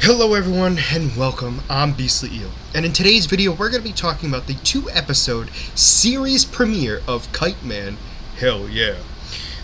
Hello everyone and welcome, I'm Beastly Eel, and in today's video we're going to be talking about the 2-episode series premiere of Kite-Man Hell Yeah.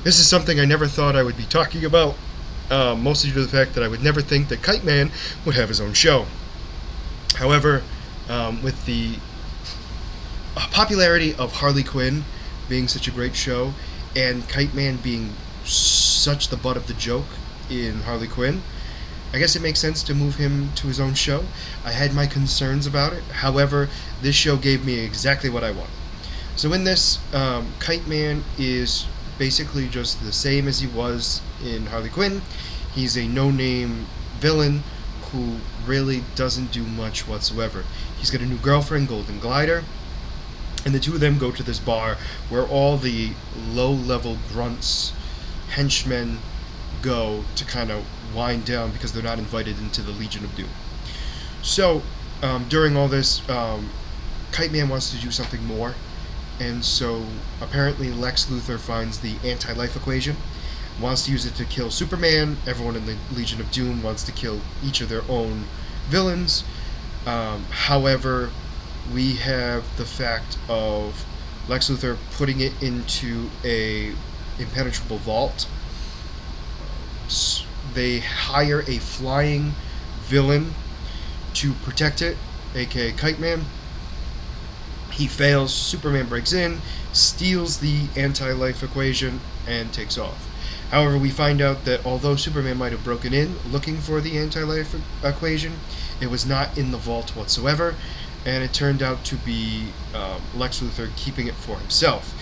This is something I never thought I would be talking about, mostly due to the fact that I would never think that Kite-Man would have his own show. However, with the popularity of Harley Quinn being such a great show, and Kite-Man being such the butt of the joke in Harley Quinn, I guess it makes sense to move him to his own show. I had my concerns about it. However, this show gave me exactly what I wanted. So in this, Kite-Man is basically just the same as he was in Harley Quinn. He's a no-name villain who really doesn't do much whatsoever. He's got a new girlfriend, Golden Glider, and the two of them go to this bar where all the low-level grunts, henchmen, go to kind of wind down because they're not invited into the Legion of Doom. So during all this, Kite-Man wants to do something more, and so apparently Lex Luthor finds the anti-life equation, wants to use it to kill Superman. Everyone in the Legion of Doom wants to kill each of their own villains. However, we have the fact of Lex Luthor putting it into a impenetrable vault. They hire a flying villain to protect it, aka Kite-Man. He fails, Superman breaks in, steals the anti-life equation, and takes off. However, we find out that although Superman might have broken in looking for the anti-life equation, it was not in the vault whatsoever, and it turned out to be Lex Luthor keeping it for himself.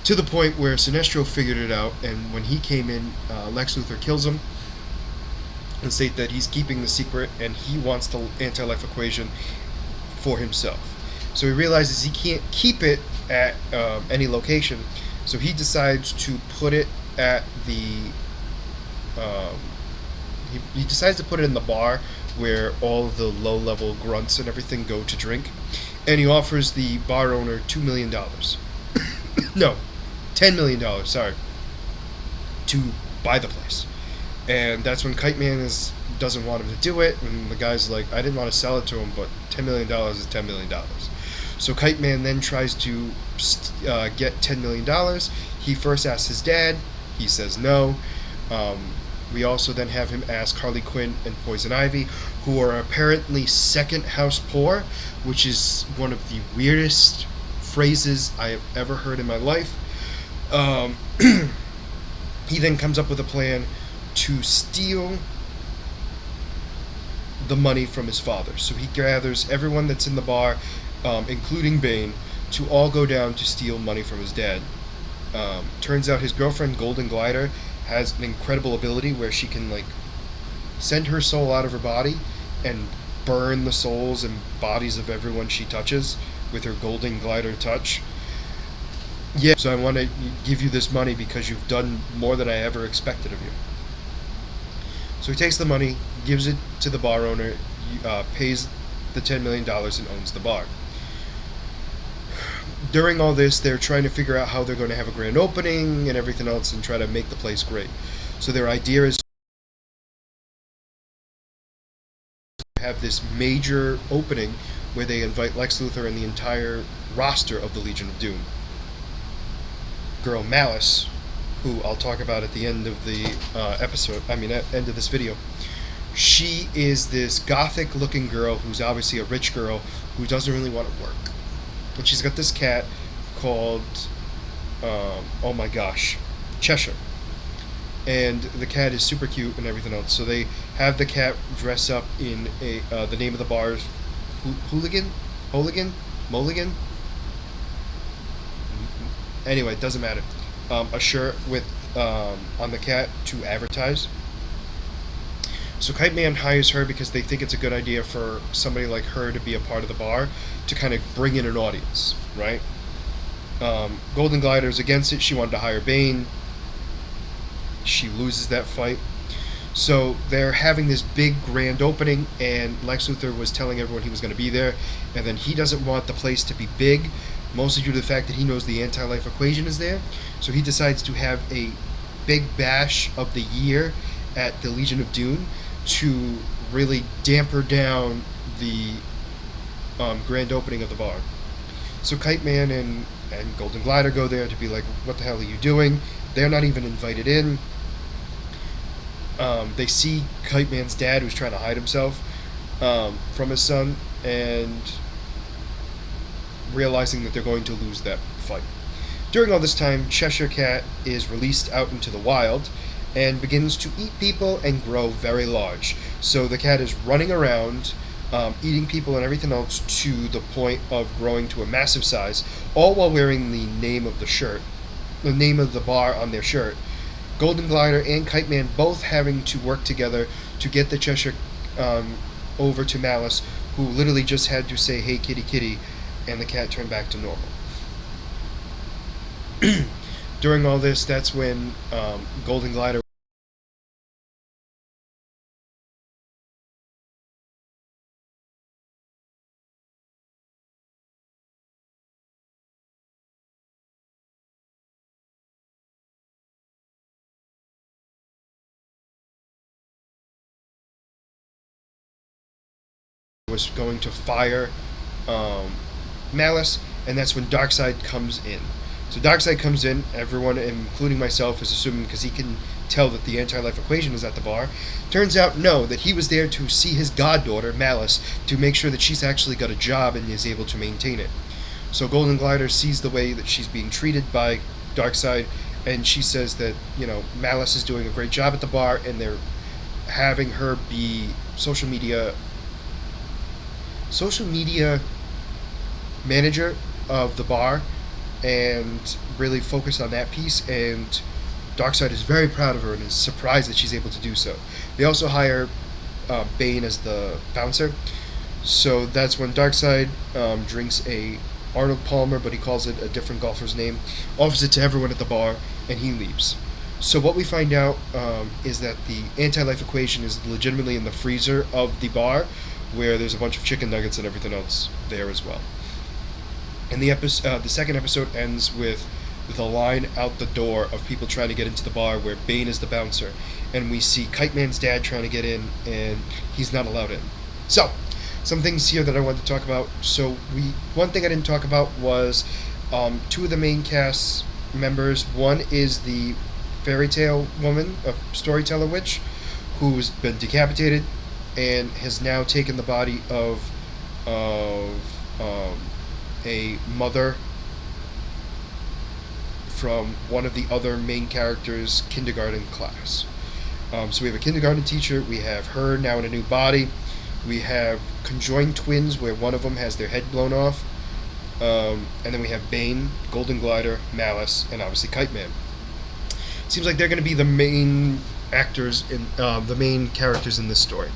To the point where Sinestro figured it out, and when he came in, Lex Luthor kills him and state that he's keeping the secret and he wants the anti-life equation for himself. So he realizes he can't keep it at any location, so he decides to put it at the he decides to put it in the bar where all the low-level grunts and everything go to drink, and he offers the bar owner $2 million. No, $10 million, sorry, to buy the place. And that's when Kite-Man doesn't want him to do it, and the guy's like, I didn't want to sell it to him, but $10 million is $10 million. So Kite-Man then tries to get $10 million. He first asks his dad. He says no. We also then have him ask Harley Quinn and Poison Ivy, who are apparently second house poor, which is one of the weirdest phrases I have ever heard in my life. He then comes up with a plan to steal the money from his father. So he gathers everyone that's in the bar, including Bane, to all go down to steal money from his dad. Turns out his girlfriend, Golden Glider, has an incredible ability where she can send her soul out of her body and burn the souls and bodies of everyone she touches with her Golden Glider touch. Yeah, so I want to give you this money because you've done more than I ever expected of you. So he takes the money, gives it to the bar owner, pays the $10 million and owns the bar. During all this, they're trying to figure out how they're going to have a grand opening and everything else and try to make the place great. So their idea is to have this major opening where they invite Lex Luthor and the entire roster of the Legion of Doom. Girl Malice, who I'll talk about at the end of the end of this video. She is this gothic looking girl who's obviously a rich girl who doesn't really want to work. And she's got this cat called, oh my gosh, Cheshire. And the cat is super cute and everything else. So they have the cat dress up in the name of the bar is Hooligan? Mulligan? Anyway, it doesn't matter. A shirt with on the cat to advertise. So Kite-Man hires her because they think it's a good idea for somebody like her to be a part of the bar to kind of bring in an audience, right? Golden Glider's against it. She wanted to hire Bane. She loses that fight. So they're having this big grand opening, and Lex Luthor was telling everyone he was going to be there, and then he doesn't want the place to be big, mostly due to the fact that he knows the anti-life equation is there. So he decides to have a big bash of the year at the Legion of Doom to really damper down the grand opening of the bar. So Kite Man and Golden Glider go there to be like, what the hell are you doing? They're not even invited in. They see Kite Man's dad, who's trying to hide himself from his son, and realizing that they're going to lose that fight. During all this time, Cheshire Cat is released out into the wild and begins to eat people and grow very large. So the cat is running around, eating people and everything else to the point of growing to a massive size, all while wearing the name of the name of the bar on their shirt. Golden Glider and Kite Man both having to work together to get the Cheshire over to Malice, who literally just had to say, "Hey, kitty, kitty," and the cat turned back to normal. During all this, that's when Golden Glider was going to fire um, Malice, and that's when Darkseid comes in. So Darkseid comes in, everyone, including myself, is assuming because he can tell that the anti-life equation is at the bar. Turns out, no, that he was there to see his goddaughter, Malice, to make sure that she's actually got a job and is able to maintain it. So Golden Glider sees the way that she's being treated by Darkseid, and she says that, Malice is doing a great job at the bar, and they're having her be social media manager of the bar and really focus on that piece, and Darkseid is very proud of her and is surprised that she's able to do so. They also hire Bane as the bouncer, so that's when Darkseid drinks a Arnold Palmer, but he calls it a different golfer's name, offers it to everyone at the bar, and he leaves. So what we find out is that the anti-life equation is legitimately in the freezer of the bar, where there's a bunch of chicken nuggets and everything else there as well. And the second episode ends with the line out the door of people trying to get into the bar, where Bane is the bouncer, and we see Kite Man's dad trying to get in, and he's not allowed in. So, some things here that I wanted to talk about. So, one thing I didn't talk about was two of the main cast members. One is the fairy tale woman, a storyteller witch, who's been decapitated and has now taken the body of a mother from one of the other main characters' kindergarten class. So we have a kindergarten teacher, we have her now in a new body, we have conjoined twins where one of them has their head blown off, and then we have Bane, Golden Glider, Malice, and obviously Kite Man. Seems like they're going to be the main actors in the main characters in this story.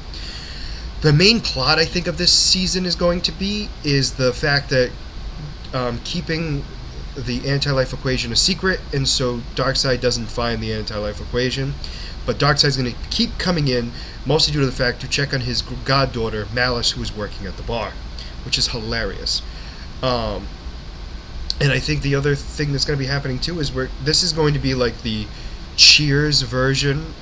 The main plot, I think, of this season is going to be the fact that keeping the anti-life equation a secret, and so Darkseid doesn't find the anti-life equation, but Darkseid's going to keep coming in, mostly due to the fact to check on his goddaughter, Malice, who is working at the bar, which is hilarious. And I think the other thing that's going to be happening too is this is going to be like the Cheers version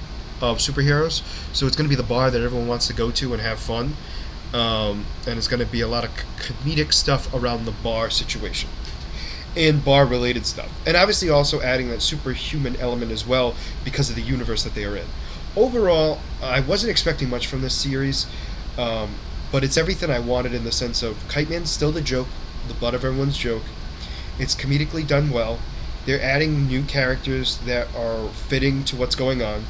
of superheroes. So it's going to be the bar that everyone wants to go to and have fun. And it's going to be a lot of comedic stuff around the bar situation and bar related stuff. And obviously also adding that superhuman element as well because of the universe that they are in. Overall, I wasn't expecting much from this series, but it's everything I wanted in the sense of Kite Man's still the joke, the butt of everyone's joke. It's comedically done well. They're adding new characters that are fitting to what's going on.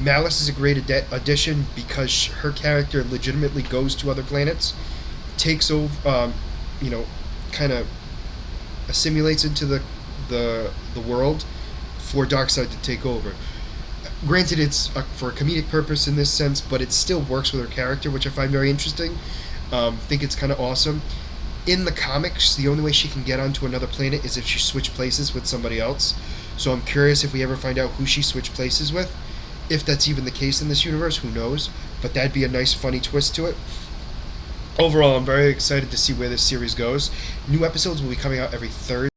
Malice is a great addition because her character legitimately goes to other planets, takes over, kind of assimilates into the world for Darkseid to take over. Granted, it's for a comedic purpose in this sense, but it still works with her character, which I find very interesting. Think it's kind of awesome. In the comics, the only way she can get onto another planet is if she switched places with somebody else. So I'm curious if we ever find out who she switched places with. If that's even the case in this universe, who knows? But that'd be a nice, funny twist to it. Overall, I'm very excited to see where this series goes. New episodes will be coming out every Thursday.